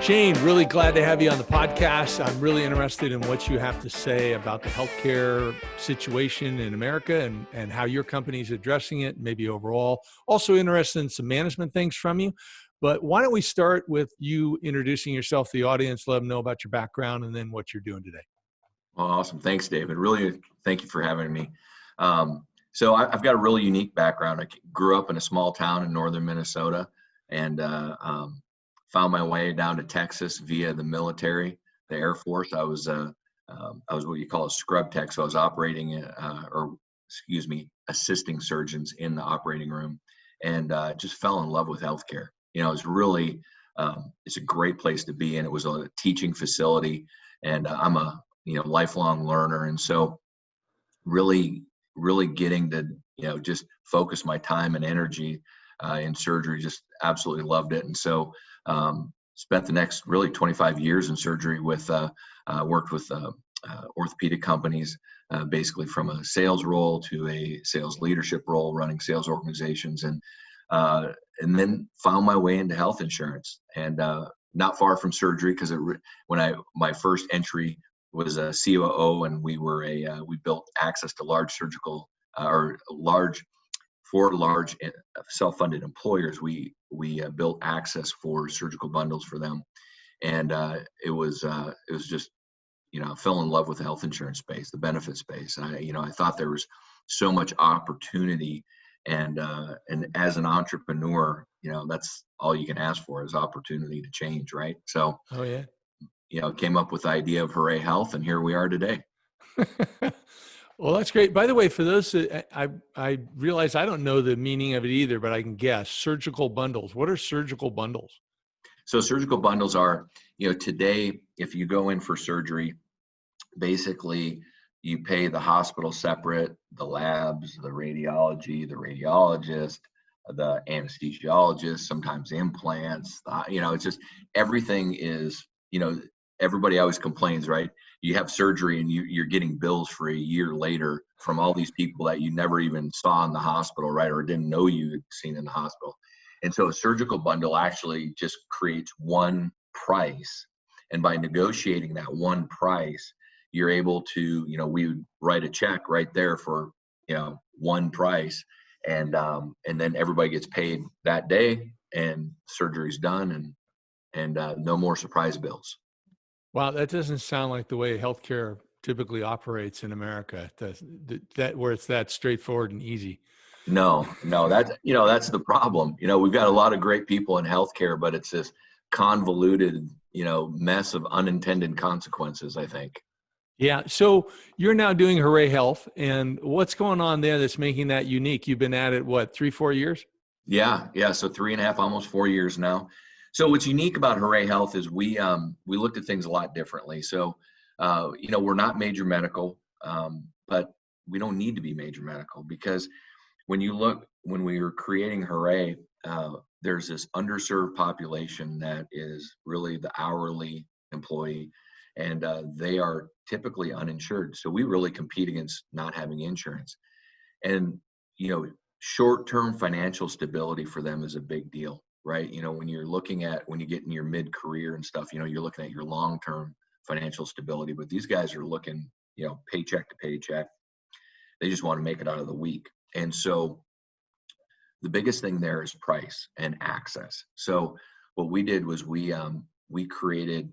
Shane, really glad to have you on the podcast. I'm really interested in what you have to say about the healthcare situation in America and how your company is addressing it, maybe overall. Also interested in some management things from you. But why don't we start with you introducing yourself to the audience, let them know about your background and then what you're doing today. Well, awesome. Thanks, David. Really, thank you for having me. I've got a really unique background. I grew up in a small town in northern Minnesota and found my way down to Texas via the military, the Air Force. I was what you call a scrub tech. So I was assisting surgeons in the operating room, and just fell in love with healthcare. It's really, it's a great place to be in. It was a teaching facility, and I'm a lifelong learner, and so really getting to just focus my time and energy in surgery. Just absolutely loved it, and so spent the next really 25 years in surgery with worked with orthopedic companies, basically from a sales role to a sales leadership role, running sales organizations, and then found my way into health insurance, and not far from surgery, because my first entry was a COO, and we built access to large surgical for large self-funded employers. We built access for surgical bundles for them, and it was just, I fell in love with the health insurance space, the benefit space, and I thought there was so much opportunity, and as an entrepreneur, that's all you can ask for is opportunity to change, right? So, Oh, yeah. Came up with the idea of Hooray Health, and here we are today. Well, that's great. By the way, for those that I realize I don't know the meaning of it either, but I can guess. Surgical bundles. What are surgical bundles? So surgical bundles are, today, if you go in for surgery, basically you pay the hospital separate, the labs, the radiology, the radiologist, the anesthesiologist, sometimes implants, it's just everything is, everybody always complains, right? You have surgery and you're getting bills for a year later from all these people that you never even saw in the hospital, right? Or didn't know you had seen in the hospital. And so a surgical bundle actually just creates one price. And by negotiating that one price, you're able to, we would write a check right there for, one price. And then everybody gets paid that day, and surgery's done, and no more surprise bills. Wow, that doesn't sound like the way healthcare typically operates in America. That where it's that straightforward and easy. No, that's the problem. We've got a lot of great people in healthcare, but it's this convoluted, mess of unintended consequences, I think. Yeah. So you're now doing Hooray Health, and what's going on there that's making that unique? You've been at it, what, 3-4 years? Yeah. So 3.5, almost 4 years now. So what's unique about Hooray Health is we looked at things a lot differently. So, we're not major medical, but we don't need to be major medical, because when we were creating Hooray, there's this underserved population that is really the hourly employee, and they are typically uninsured. So we really compete against not having insurance, and short-term financial stability for them is a big deal, right? When you get in your mid-career and stuff, you're looking at your long-term financial stability, but these guys are looking, paycheck to paycheck. They just want to make it out of the week. And so the biggest thing there is price and access. So what we did was we created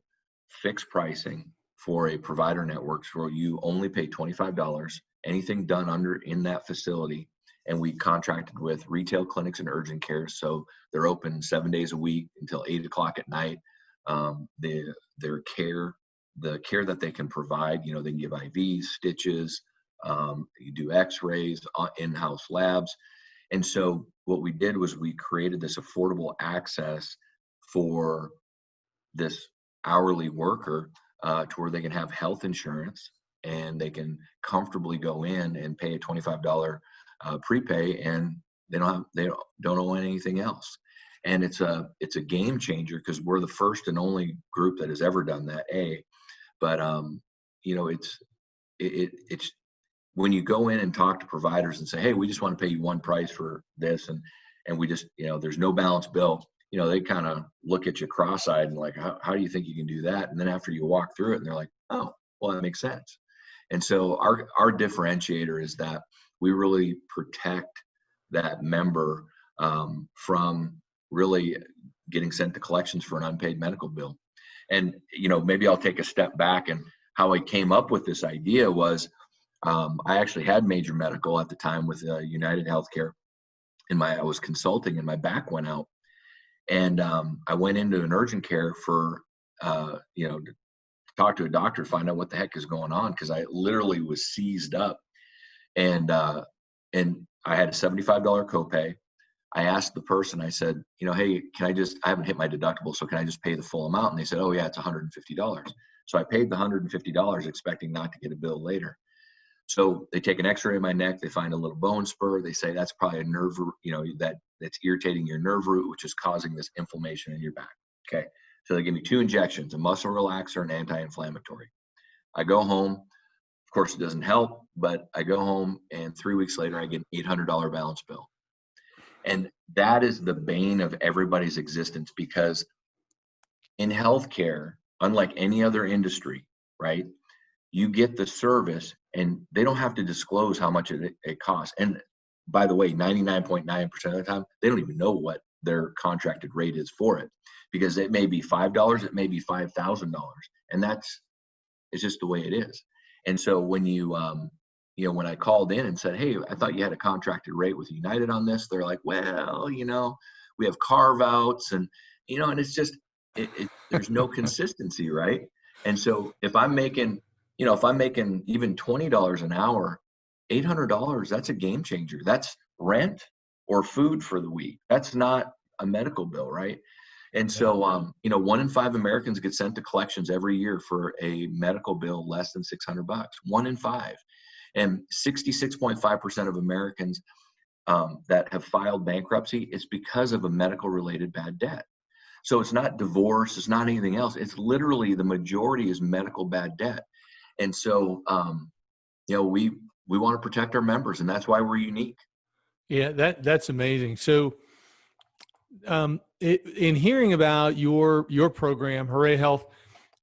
fixed pricing for a provider network where you only pay $25, anything done in that facility. And we contracted with retail clinics and urgent care. So they're open 7 days a week until 8:00 at night. The care that they can provide, they can give IVs, stitches, you do x-rays, in-house labs. And so what we did was we created this affordable access for this hourly worker to where they can have health insurance, and they can comfortably go in and pay a $25 prepay, and they don't owe anything else. And it's a game changer, because we're the first and only group that has ever done that. But it's when you go in and talk to providers and say, hey, we just want to pay you one price for this, and we just, there's no balance bill, they kind of look at you cross-eyed and like, how do you think you can do that? And then after you walk through it, and they're like, oh, well, that makes sense. And so our differentiator is that we really protect that member from really getting sent to collections for an unpaid medical bill. And, maybe I'll take a step back, and how I came up with this idea was I actually had major medical at the time with United Healthcare, and I was consulting and my back went out. And I went into an urgent care for, to talk to a doctor, find out what the heck is going on, because I literally was seized up. And I had a $75 copay. I asked the person, I said, hey, I haven't hit my deductible, so can I just pay the full amount? And they said, oh yeah, it's $150. So I paid the $150 expecting not to get a bill later. So they take an x-ray of my neck, they find a little bone spur. They say that's probably a nerve, that's irritating your nerve root, which is causing this inflammation in your back. Okay. So they give me 2 injections, a muscle relaxer and anti-inflammatory. I go home. Of course, it doesn't help, but I go home, and 3 weeks later, I get an $800 balance bill. And that is the bane of everybody's existence, because in healthcare, unlike any other industry, right, you get the service and they don't have to disclose how much it costs. And by the way, 99.9% of the time, they don't even know what their contracted rate is for it, because it may be $5, it may be $5,000. And it's just the way it is. And so when when I called in and said, hey, I thought you had a contracted rate with United on this, they're like, well, we have carve outs, and, and it's just, there's no consistency, right? And so if I'm making even $20 an hour, $800, that's a game changer. That's rent or food for the week. That's not a medical bill, right? And so, 1 in 5 Americans get sent to collections every year for a medical bill less than $600. 1 in 5. And 66.5% of Americans that have filed bankruptcy is because of a medical related bad debt. So it's not divorce, it's not anything else. It's literally the majority is medical bad debt. And so, we want to protect our members, and that's why we're unique. Yeah, that's amazing. So, in hearing about your program, Hooray Health,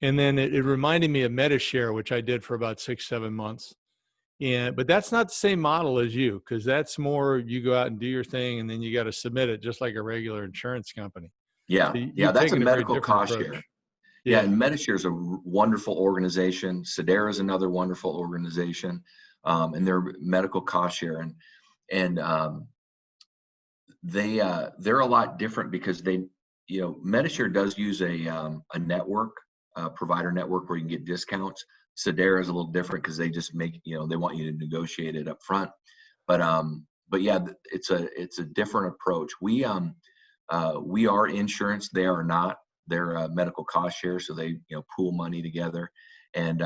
and then it reminded me of MediShare, which I did for about 6-7 months. Yeah, but that's not the same model as you, because that's more you go out and do your thing, and then you got to submit it just like a regular insurance company. Yeah, So that's a medical cost share. Yeah, Yeah. and MediShare is a wonderful organization. Sedera is another wonderful organization, and they're medical cost share, and they're a lot different because MediShare does use a network, provider network, where you can get discounts. Sedera is a little different because they just make, they want you to negotiate it up front. But yeah, it's a different approach. We are insurance. They are not. They're a medical cost share, so they pool money together, and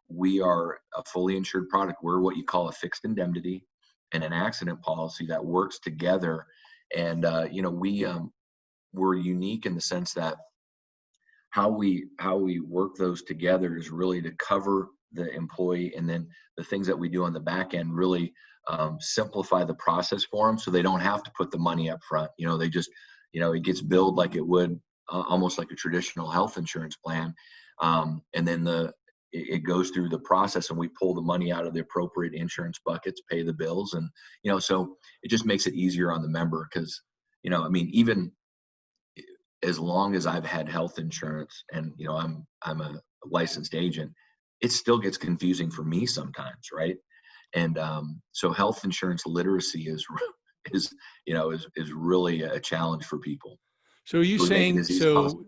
we are a fully insured product. We're what you call a fixed indemnity and an accident policy that works together, and we're unique in the sense that how we work those together is really to cover the employee, and then the things that we do on the back end really simplify the process for them, so they don't have to put the money up front. They just it gets billed like it would almost like a traditional health insurance plan, and then it goes through the process, and we pull the money out of the appropriate insurance buckets, pay the bills, and so it just makes it easier on the member, because even as long as I've had health insurance, and I'm a licensed agent, it still gets confusing for me sometimes, right? And so health insurance literacy is really a challenge for people. So are you saying, so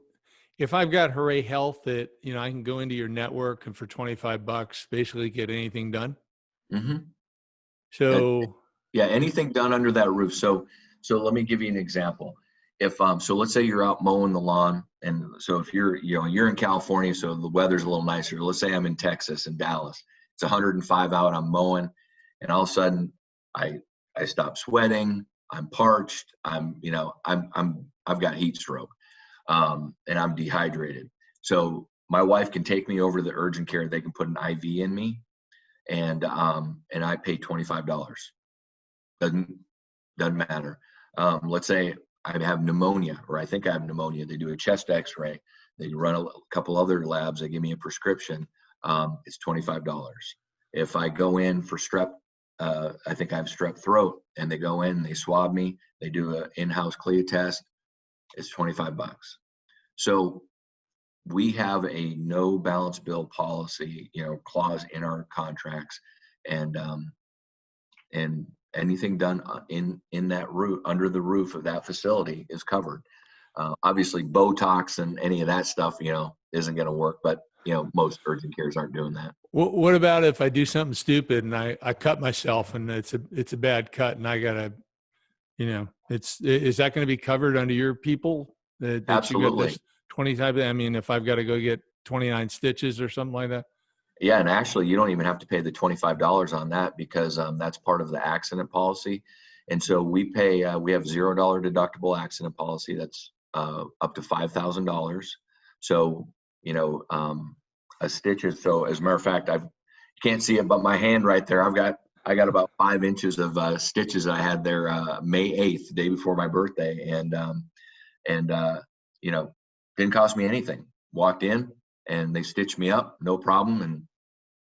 if I've got Hooray Health, that I can go into your network and for $25 basically get anything done? Mm-hmm. So yeah, anything done under that roof. So let me give you an example. If so let's say you're out mowing the lawn, and so if you're in California, so the weather's a little nicer. Let's say I'm in Texas, in Dallas. It's 105 out, I'm mowing, and all of a sudden I stop sweating, I'm parched, I've got heat stroke, and I'm dehydrated. So my wife can take me over to the urgent care, they can put an IV in me, and I pay $25. Doesn't matter. Let's say I have pneumonia, or I think I have pneumonia. They do a chest X-ray. They run a couple other labs. They give me a prescription. It's $25. If I go in for strep, I think I have strep throat, and they go in, they swab me, they do an in-house CLIA test. It's 25 bucks. So we have a no balance bill policy, clause in our contracts, and anything done in that root under the roof of that facility is covered. Obviously, Botox and any of that stuff, isn't going to work, but most urgent cares aren't doing that. What about if I do something stupid and I cut myself and it's a bad cut and I gotta, is that going to be covered under your people that Absolutely. You got this 25? I mean, if I've got to go get 29 stitches or something like that. Yeah, and actually, you don't even have to pay the $25 on that because that's part of the accident policy. And so we pay. We have $0 deductible accident policy that's up to $5,000. So a stitch is, so as a matter of fact, you can't see it, but my hand right there, I got about 5 inches of stitches I had there May 8th, the day before my birthday, and didn't cost me anything. Walked in and they stitched me up, no problem,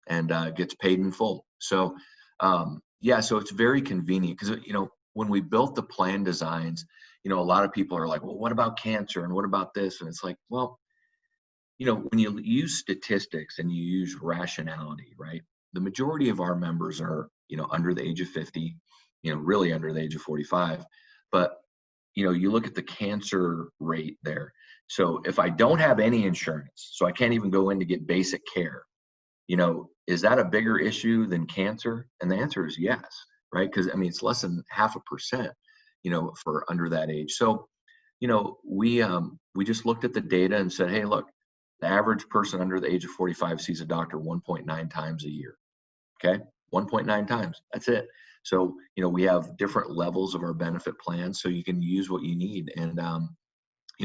and gets paid in full. So so it's very convenient because when we built the plan designs, a lot of people are like, well, what about cancer and what about this? And it's like, well, when you use statistics and you use rationality, right? The majority of our members are, under the age of 50, really under the age of 45. But, you look at the cancer rate there. So if I don't have any insurance, so I can't even go in to get basic care, is that a bigger issue than cancer? And the answer is yes, right? Because, it's less than 0.5%, for under that age. So, we just looked at the data and said, hey, look, the average person under the age of 45 sees a doctor 1.9 times a year. Okay, 1.9 times. That's it. So, we have different levels of our benefit plans, so you can use what you need. And,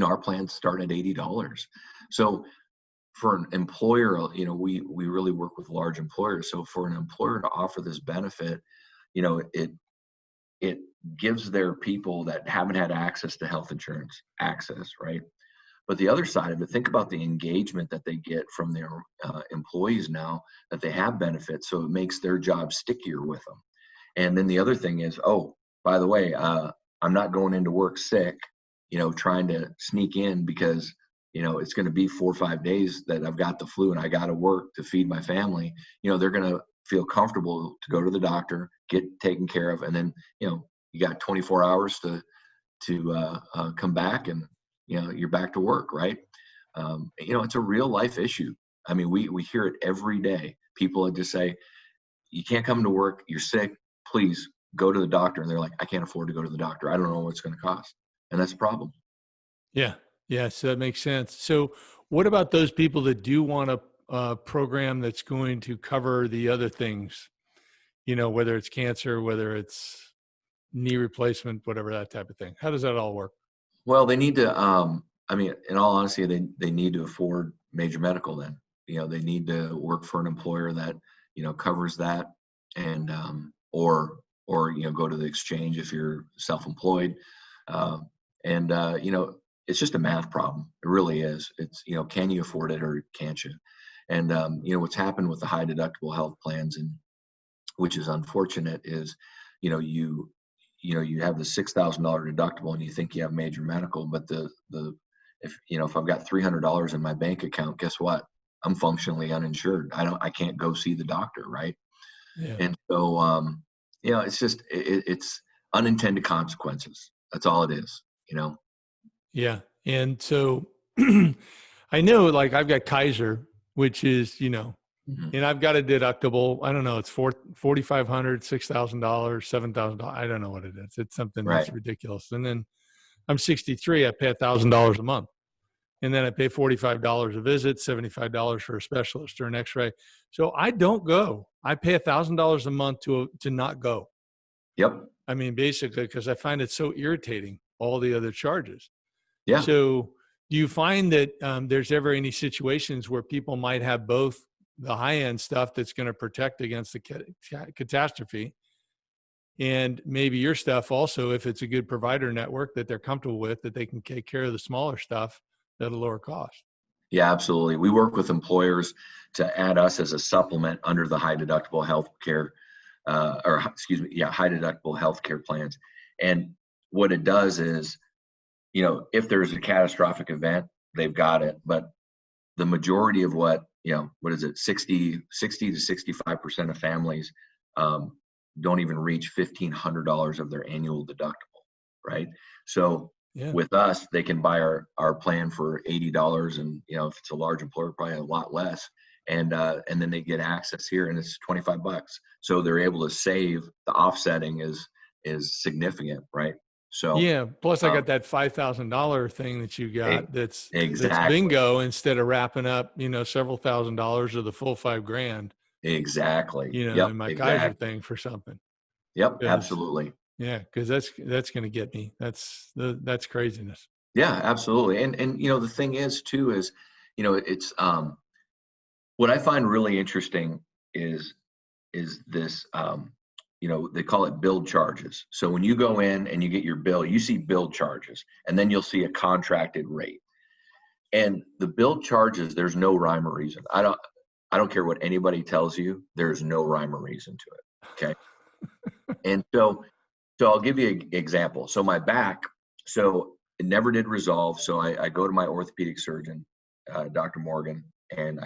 our plans start at $80. So for an employer, we really work with large employers. So for an employer to offer this benefit, it gives their people that haven't had access to health insurance access, right? But the other side of it, think about the engagement that they get from their employees now that they have benefits. So it makes their job stickier with them. And then the other thing is, oh, by the way, I'm not going into work sick, trying to sneak in because, it's going to be 4 or 5 days that I've got the flu and I got to work to feed my family. They're going to feel comfortable to go to the doctor, get taken care of. And then, you got 24 hours to come back and, you're back to work, right? It's a real life issue. I mean, we hear it every day. People just say, you can't come to work, you're sick, please go to the doctor. And they're like, I can't afford to go to the doctor. I don't know what it's going to cost. And that's a problem. Yeah. Yeah. So that makes sense. So what about those people that do want a program that's going to cover the other things, whether it's cancer, whether it's knee replacement, whatever, that type of thing? How does that all work? Well, they need to, in all honesty, they need to afford major medical then. They need to work for an employer that, covers that, and, or go to the exchange if you're self-employed. It's just a math problem. It really is. It's, can you afford it or can't you? And, what's happened with the high deductible health plans, and which is unfortunate, is, you have the $6,000 deductible and you think you have major medical, but if I've got $300 in my bank account, guess what? I'm functionally uninsured. I can't go see the doctor. Right. Yeah. And so, it's just, it's unintended consequences. That's all it is, Yeah. And so I know, like, I've got Kaiser, which is, Mm-hmm. and I've got a deductible. I don't know. It's $4,500, $6,000, $7,000. I don't know what it is. It's something that's ridiculous. And then I'm 63. I pay $1,000 a month. And then I pay $45 a visit, $75 for a specialist or an x-ray. So I don't go. I pay $1,000 a month to not go. Yep. I mean, basically, because I find it so irritating, all the other charges. Yeah. So do you find that there's ever any situations where people might have both the high-end stuff that's going to protect against the catastrophe And maybe your stuff also, if it's a good provider network that they're comfortable with, that they can take care of the smaller stuff at a lower cost. Yeah, absolutely. We work with employers to add us as a supplement under the high deductible healthcare, high deductible healthcare plans. And what it does is, if there's a catastrophic event, they've got it. But the majority of what is it, 60 to 65% of families don't even reach $1,500 of their annual deductible, right? So with us, they can buy our plan for $80, and if it's a large employer, probably a lot less. And then they get access here, and it's $25. So they're able to save. The offsetting is significant, right? So yeah. Plus, I got that $5,000 thing that you got. That's bingo. Instead of wrapping up, several $1,000s or the full $5,000. Exactly. In my Kaiser thing for something. Yep. Absolutely. Yeah, because that's going to get me. That's craziness. Yeah, absolutely. And the thing is too is, it's what I find really interesting is this they call it build charges. So when you go in and you get your bill, you see build charges, and then you'll see a contracted rate. And the build charges, there's no rhyme or reason. I don't care what anybody tells you, there's no rhyme or reason to it. Okay. And so I'll give you an example. So my back, it never did resolve. So I go to my orthopedic surgeon, Dr. Morgan, and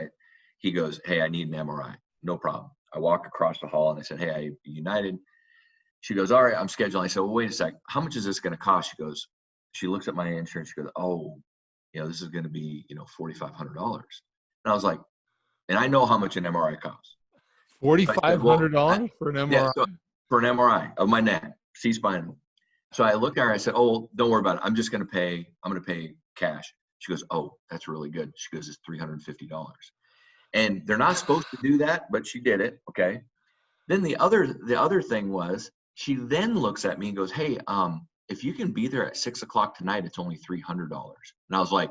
he goes, "Hey, I need an MRI." No problem. I walk across the hall and I said, "Hey, I United." She goes, "All right, I'm scheduling." I said, "Well, wait a sec. How much is this going to cost?" She looks at my insurance. She goes, "Oh, this is going to be, $4,500. And I was like, and I know how much an MRI costs. $4,500 for an MRI? Yeah, so for an MRI of my neck, C-spine. So I looked at her, I said, "Oh, don't worry about it. I'm going to pay cash." She goes, "Oh, that's really good." She goes, "It's $350. And they're not supposed to do that, but she did it. Okay. Then the other thing was, she then looks at me and goes, "Hey, if you can be there at 6:00 tonight, it's only $300. And I was like,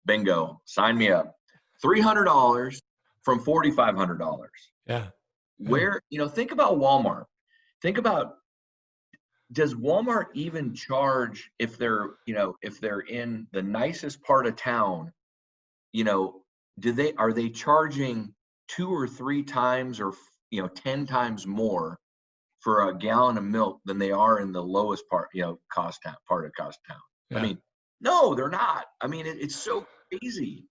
bingo, sign me up. $300 from $4,500. Yeah. Where, think about Walmart. Think about, does Walmart even charge if they're in the nicest part of town? Are they charging 2 or 3 times or 10 times more for a gallon of milk than they are in the lowest part, cost town? Yeah. I mean, no, they're not. I mean, it's so crazy.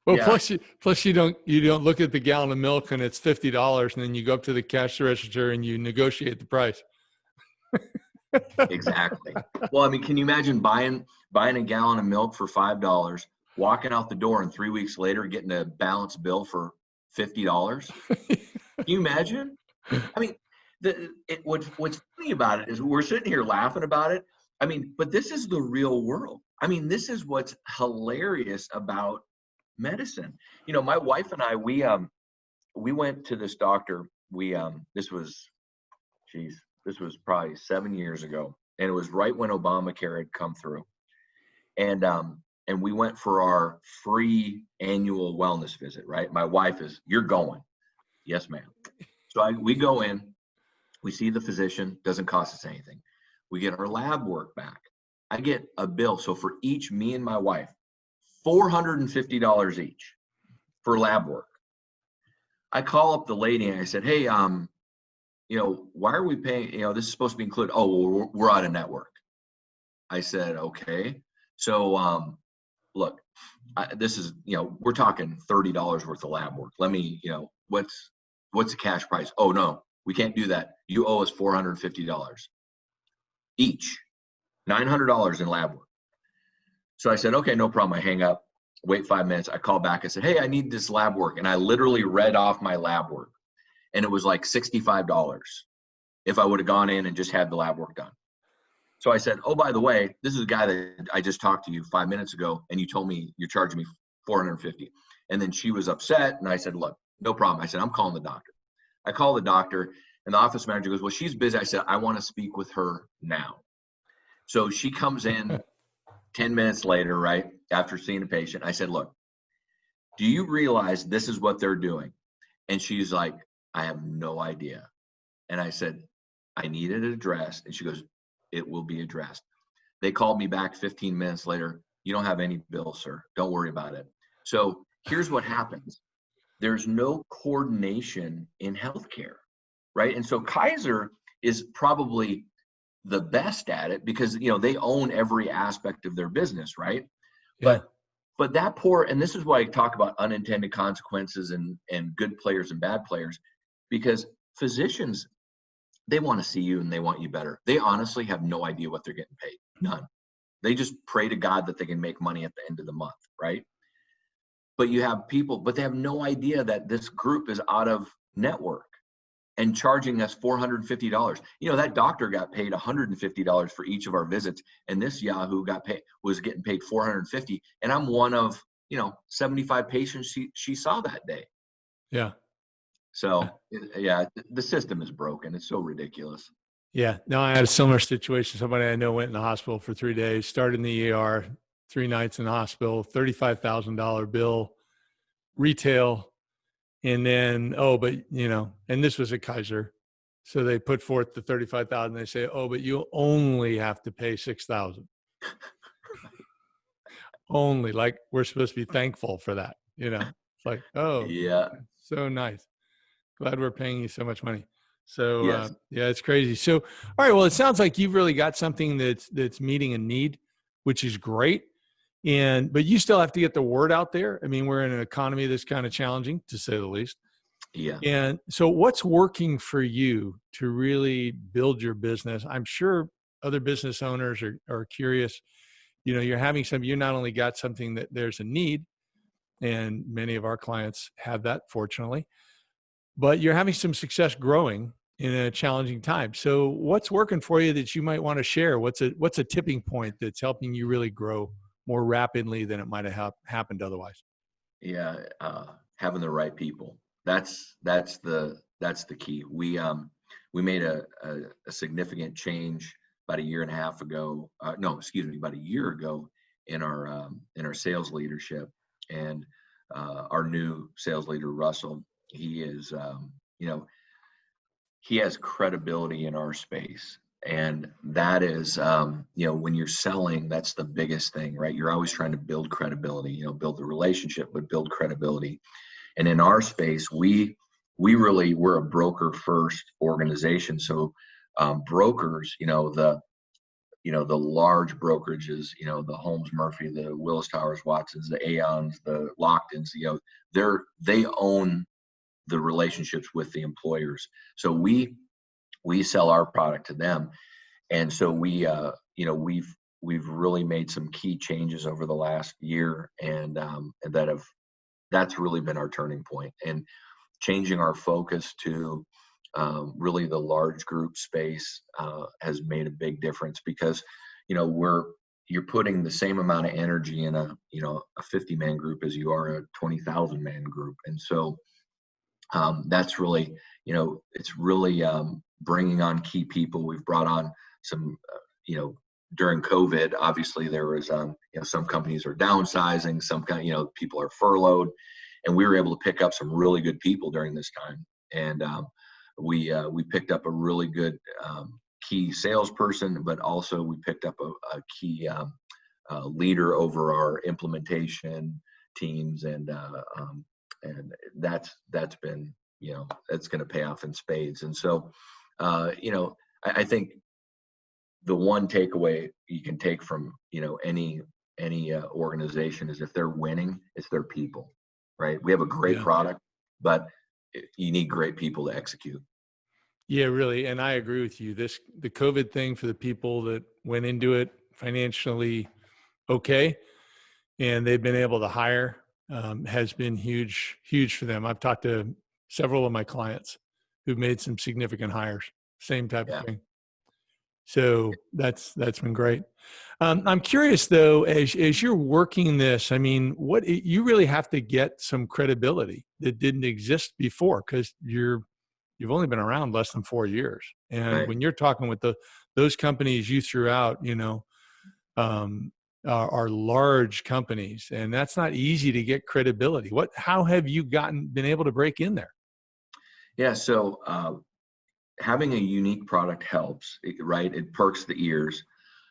Well, yeah. plus you don't look at the gallon of milk and it's $50, and then you go up to the cash register and you negotiate the price. Exactly. Well, I mean, can you imagine buying a gallon of milk for $5, walking out the door, and 3 weeks later getting a balanced bill for $50? Can you imagine? I mean, what's funny about it is we're sitting here laughing about it. I mean, but this is the real world. I mean, this is what's hilarious about medicine. My wife and I, we went to this doctor. This was probably 7 years ago, and it was right when Obamacare had come through. And we went for our free annual wellness visit, right? My wife is, "You're going." "Yes, ma'am." So we go in, we see the physician, doesn't cost us anything. We get our lab work back. I get a bill. So for each, me and my wife, $450 each for lab work. I call up the lady and I said, "Hey, why are we paying, this is supposed to be included." "Oh, well, we're out of network." I said, "Okay. So, look, this is, we're talking $30 worth of lab work. Let me, what's the cash price?" "Oh, no, we can't do that. You owe us $450 each, $900 in lab work." So I said, "Okay, no problem." I hang up, wait 5 minutes. I call back. I said, "Hey, I need this lab work." And I literally read off my lab work, and it was like $65 if I would have gone in and just had the lab work done. So I said, "Oh, by the way, this is a guy that I just talked to you 5 minutes ago, and you told me you're charging me $450. And then she was upset, and I said, "Look, no problem." I said, "I'm calling the doctor." I call the doctor, and the office manager goes, "Well, she's busy." I said, "I want to speak with her now." So she comes in 10 minutes later, right, after seeing a patient. I said, "Look, do you realize this is what they're doing?" And she's like, "I have no idea." And I said, I need it addressed. And she goes, it will be addressed. They called me back 15 minutes later. You don't have any bill, sir. Don't worry about it. So here's what happens. There's no coordination in healthcare, right? And so Kaiser is probably the best at it because, they own every aspect of their business, right? Yeah. But that poor, and this is why I talk about unintended consequences and good players and bad players, because physicians, they want to see you and they want you better. They honestly have no idea what they're getting paid. None. They just pray to God that they can make money at the end of the month, right? But you have people, but they have no idea that this group is out of network and charging us $450. That doctor got paid $150 for each of our visits, and this Yahoo was getting paid $450, and I'm one of 75 patients she saw that day. Yeah. So yeah, the system is broken. It's so ridiculous. Yeah. No, I had a similar situation. Somebody I know went in the hospital for 3 days, started in the ER, 3 nights in the hospital, $35,000 bill, retail. And then, and this was at Kaiser. So they put forth the 35,000. They say, but you only have to pay 6,000. Only, like we're supposed to be thankful for that. It's like, yeah, so nice. Glad we're paying you so much money. So yes. yeah, it's crazy. So, all right, well, it sounds like you've really got something that's meeting a need, which is great. But you still have to get the word out there. I mean, we're in an economy that's kind of challenging, to say the least. Yeah. And so what's working for you to really build your business? I'm sure other business owners are curious. You're having you not only got something that there's a need, and many of our clients have that, fortunately, but you're having some success growing in a challenging time. So what's working for you that you might want to share? What's a tipping point that's helping you really grow more rapidly than it might have happened otherwise? Yeah, having the right people. That's the key. We made a significant change about a year and a half ago. About a year ago in our sales leadership, and our new sales leader, Russell. He is, he has credibility in our space. And that is, when you're selling, that's the biggest thing, right? You're always trying to build credibility, build the relationship, but build credibility. And in our space, we're a broker first organization. So brokers, the large brokerages, the Holmes Murphy, the Willis Towers Watsons, the Aons, the Locktons, they own the relationships with the employers. So we sell our product to them. And so we've really made some key changes over the last year, and that's really been our turning point, and changing our focus to really the large group space has made a big difference, because you're putting the same amount of energy in a 50-man group as you are a 20,000 man group. And so that's really, it's really bringing on key people. We've brought on some, during COVID, obviously there was, some companies are downsizing, some people are furloughed, and we were able to pick up some really good people during this time. And we picked up a really good key salesperson, but also we picked up a key leader over our implementation teams, and that's been, that's going to pay off in spades. And so, I think the one takeaway you can take from, any organization is, if they're winning, it's their people, right? We have a great product, but you need great people to execute. Yeah, really. And I agree with you. The COVID thing, for the people that went into it financially okay, and they've been able to hire, has been huge for them. I've talked to several of my clients who've made some significant hires, same type of thing. So that's been great. I'm curious though, as you're working this, I mean, you really have to get some credibility that didn't exist before, because you've only been around less than 4 years. And when you're talking with those companies you threw out, are large companies, and that's not easy to get credibility. How have you been able to break in there? Yeah. So having a unique product helps, right? It perks the ears,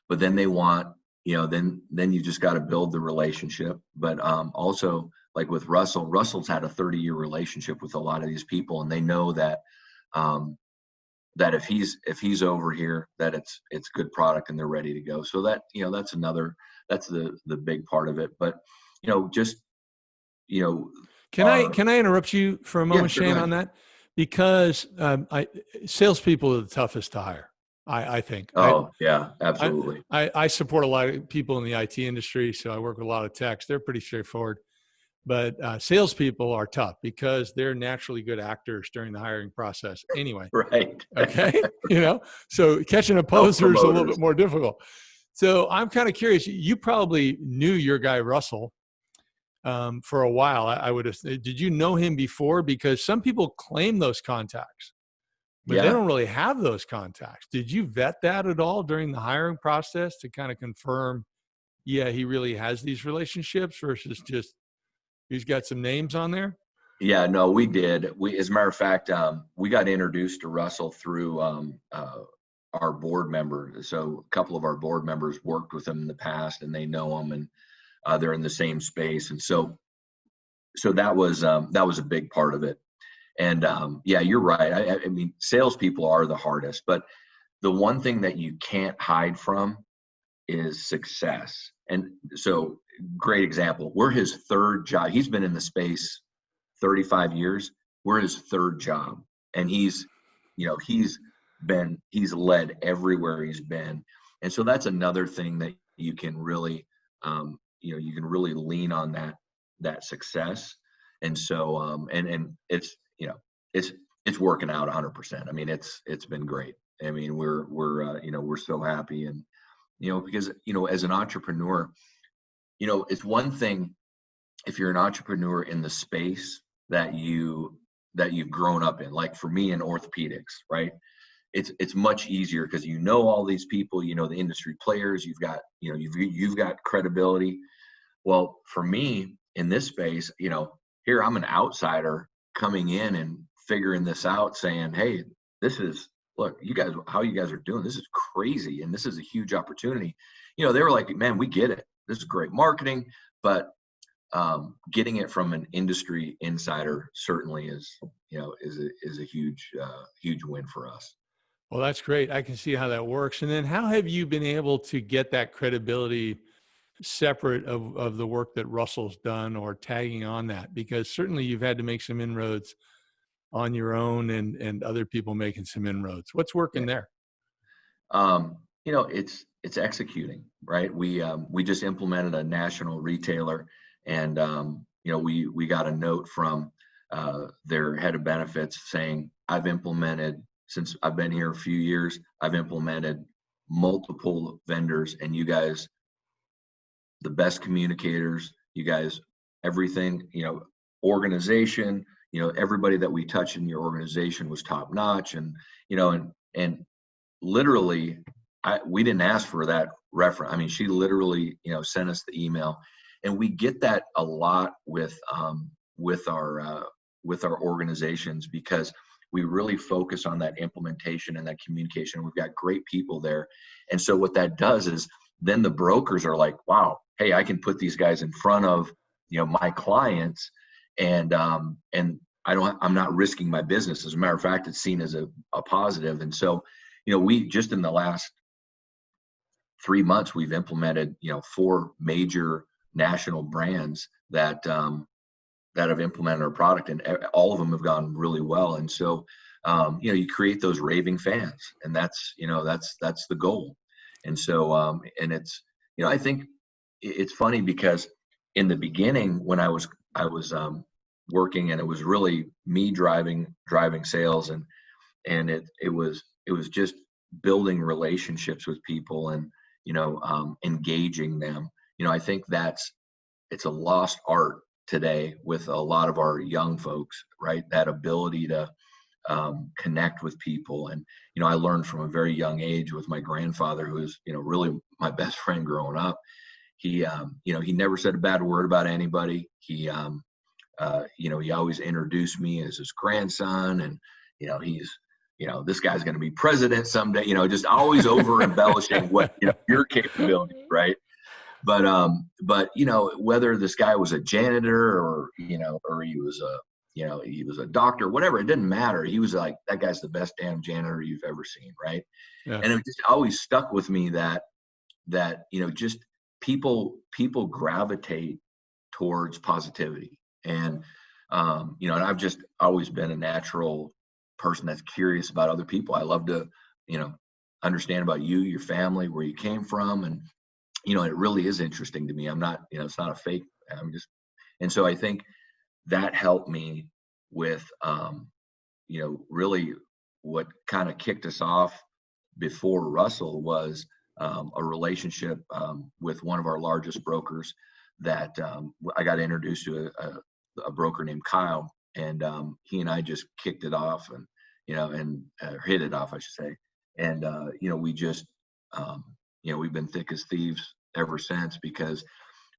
but then they want, then you just got to build the relationship. But also, like with Russell's had a 30-year relationship with a lot of these people, and they know that that if he's over here, that it's good product and they're ready to go. So that, that's the big part of it. But just you know Can I interrupt you for a yeah, moment, sure, go Shane, ahead. on that? Because salespeople are the toughest to hire. I think. Oh yeah, I, absolutely. I support a lot of people in the IT industry, so I work with a lot of techs. They're pretty straightforward. But salespeople are tough because they're naturally good actors during the hiring process. Anyway, Right. okay, so catching a Self poser is a little bit promoters. more difficult. So I'm kind of curious. You probably knew your guy Russell for a while. I would have. Did you know him before? Because some people claim those contacts, but they Yeah. don't really have those contacts. Did you vet that at all during the hiring process to kind of confirm, yeah, he really has these relationships versus just he's got some names on there? Yeah, no, we did. As a matter of fact, we got introduced to Russell through our board member. So a couple of our board members worked with him in the past, and they know him, and they're in the same space. And so that was a big part of it. And yeah, you're right. I mean, salespeople are the hardest, but the one thing that you can't hide from is success. And so, great example. We're his third job. He's been in the space 35 years. We're his third job, and he's led everywhere he's been. And so that's another thing that you can really you can really lean on that success. And so and it's working out 100%. I mean, it's been great. I mean, we're so happy. And because as an entrepreneur, it's one thing if you're an entrepreneur in the space that you've grown up in. Like for me in orthopedics, right? It's much easier because all these people, the industry players. You've got credibility. Well, for me in this space, here I'm an outsider coming in and figuring this out, saying, "Hey, look, you guys, how you guys are doing. This is crazy, and this is a huge opportunity." They were like, "Man, we get it. This is great marketing," but getting it from an industry insider certainly is a huge win for us. Well, that's great. I can see how that works. And then how have you been able to get that credibility separate of the work that Russell's done or tagging on that? Because certainly you've had to make some inroads on your own and other people making some inroads. What's working Yeah. there? It's executing, right? We just implemented a national retailer, and we got a note from their head of benefits saying, since I've been here a few years, I've implemented multiple vendors, and you guys, the best communicators, you guys, everything, organization, everybody that we touched in your organization was top notch. And and literally, we didn't ask for that reference. I mean, she literally sent us the email. And we get that a lot with our organizations, because we really focus on that implementation and that communication. We've got great people there. And so what that does is then the brokers are like, wow, hey, I can put these guys in front of my clients, and I'm not risking my business. As a matter of fact, it's seen as a positive. And so we just in the last 3 months, we've implemented 4 major national brands that have implemented our product, and all of them have gone really well. And so you create those raving fans, and that's the goal. And so and it's I think it's funny because in the beginning, when I was working, and it was really me driving sales, and it was just building relationships with people, and engaging them. I think it's a lost art today with a lot of our young folks, right? That ability to connect with people. And I learned from a very young age with my grandfather, who was really my best friend growing up. He he never said a bad word about anybody. He he always introduced me as his grandson, and he's this guy's going to be president someday, just always over embellishing what, your capabilities, right? But whether this guy was a janitor or he was a doctor, whatever, it didn't matter. He was like, that guy's the best damn janitor you've ever seen, right? Yeah. And it just always stuck with me that just people gravitate towards positivity. And and I've just always been a natural person that's curious about other people. I love to understand about you, your family, where you came from, and it really is interesting to me. I'm not, it's not a fake. And so I think that helped me with, really what kind of kicked us off before Russell was a relationship with one of our largest brokers that I got introduced to a broker named Kyle, and he and I just kicked it off and hit it off, I should say. And we just we've been thick as thieves ever since, because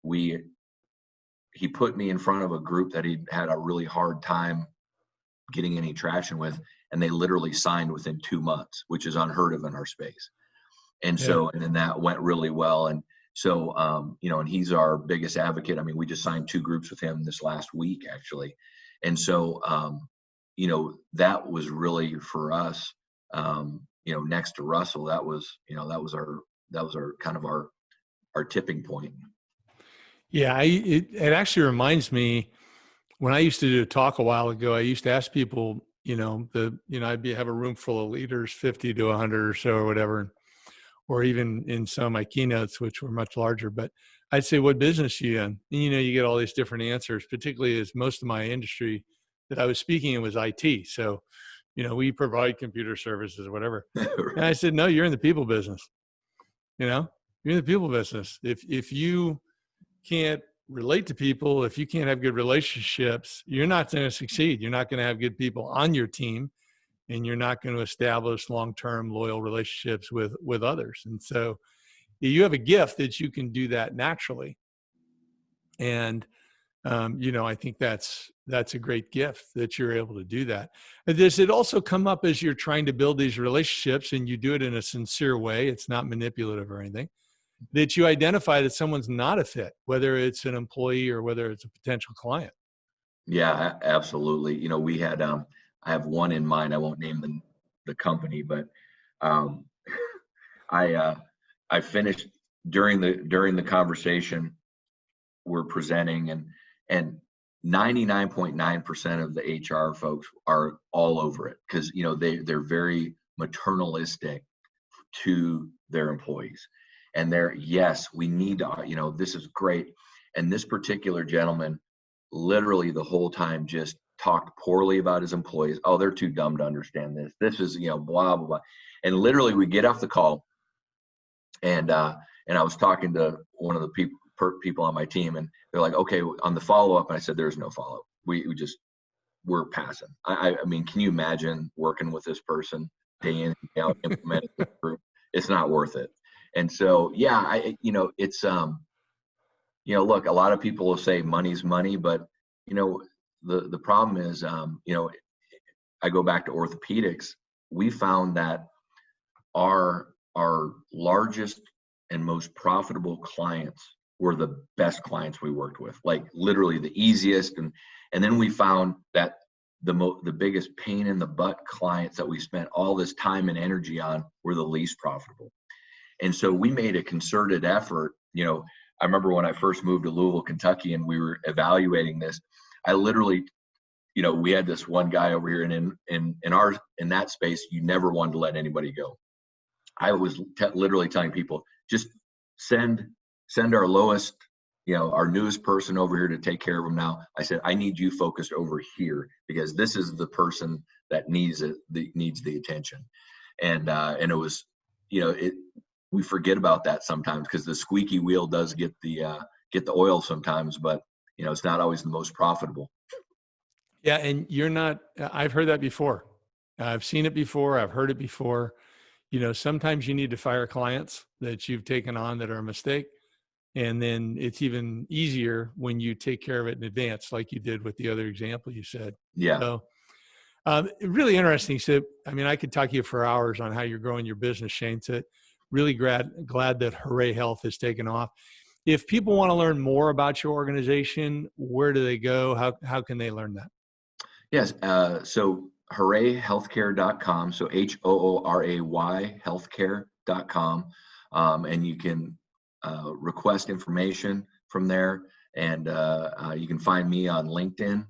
he put me in front of a group that he had a really hard time getting any traction with, and they literally signed within 2 months, which is unheard of in our space. And so, and then that went really well. And so, and he's our biggest advocate. I mean, we just signed 2 groups with him this last week, actually. And so, that was really for us, next to Russell, that was our kind of our tipping point. Yeah. It actually reminds me, when I used to do a talk a while ago, I used to ask people, I'd have a room full of leaders, 50 to 100 or so or whatever, or even in some of my keynotes, which were much larger, but I'd say, what business are you in? And, you get all these different answers, particularly as most of my industry that I was speaking in was IT. So, we provide computer services or whatever. And I said, no, you're in the people business. You're in the people business. If you can't relate to people, if you can't have good relationships, you're not going to succeed. You're not going to have good people on your team, and you're not going to establish long-term loyal relationships with others. And so you have a gift that you can do that naturally. And, I think that's a great gift that you're able to do that. And does it also come up as you're trying to build these relationships, and you do it in a sincere way, it's not manipulative or anything, that you identify that someone's not a fit, whether it's an employee or whether it's a potential client? Yeah, absolutely. We had, I have one in mind. I won't name the company, but I finished during the conversation. We're presenting, and 99.9% of the HR folks are all over it, because they're very maternalistic to their employees, and yes, we need to, this is great. And this particular gentleman literally the whole time just talked poorly about his employees. Oh, they're too dumb to understand this. This is, blah, blah, blah. And literally we get off the call, and I was talking to one of the people on my team, and they're like, okay, on the follow-up. And I said, there's no follow-up. We're passing. I mean, can you imagine working with this person day in and day out, implementing this group? It's not worth it. And so, yeah, it's, look, a lot of people will say money's money, but, the problem is, I go back to orthopedics. We found that our largest and most profitable clients were the best clients we worked with, like literally the easiest. And then we found that the biggest pain in the butt clients that we spent all this time and energy on were the least profitable. And so we made a concerted effort. I remember when I first moved to Louisville, Kentucky, and we were evaluating this, I literally, we had this one guy over here, and in that space, you never wanted to let anybody go. I was literally telling people, just send our lowest, our newest person over here to take care of them now. I said, I need you focused over here, because this is the person that needs the attention. And it was, we forget about that sometimes, because the squeaky wheel does get the oil sometimes, but it's not always the most profitable. Yeah. And I've heard that before. I've seen it before. I've heard it before. Sometimes you need to fire clients that you've taken on that are a mistake. And then it's even easier when you take care of it in advance, like you did with the other example you said. Yeah. So Really interesting. So, I mean, I could talk to you for hours on how you're growing your business, Shane. So really glad that Hooray Health has taken off. If people want to learn more about your organization, where do they go? How can they learn that? Yes. So hoorayhealthcare.com. So HOORAY healthcare.com. And you can request information from there. And you can find me on LinkedIn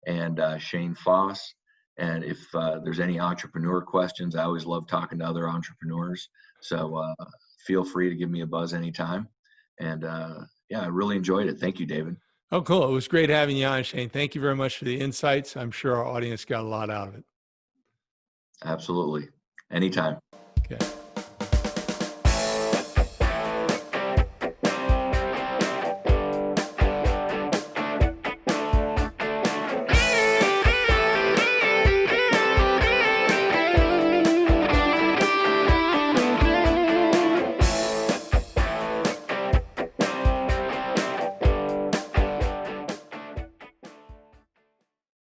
and Shane Foss. And if there's any entrepreneur questions, I always love talking to other entrepreneurs. So feel free to give me a buzz anytime. And yeah, I really enjoyed it. Thank you, David. Oh, cool. It was great having you on, Shane. Thank you very much for the insights. I'm sure our audience got a lot out of it. Absolutely. Anytime. Okay.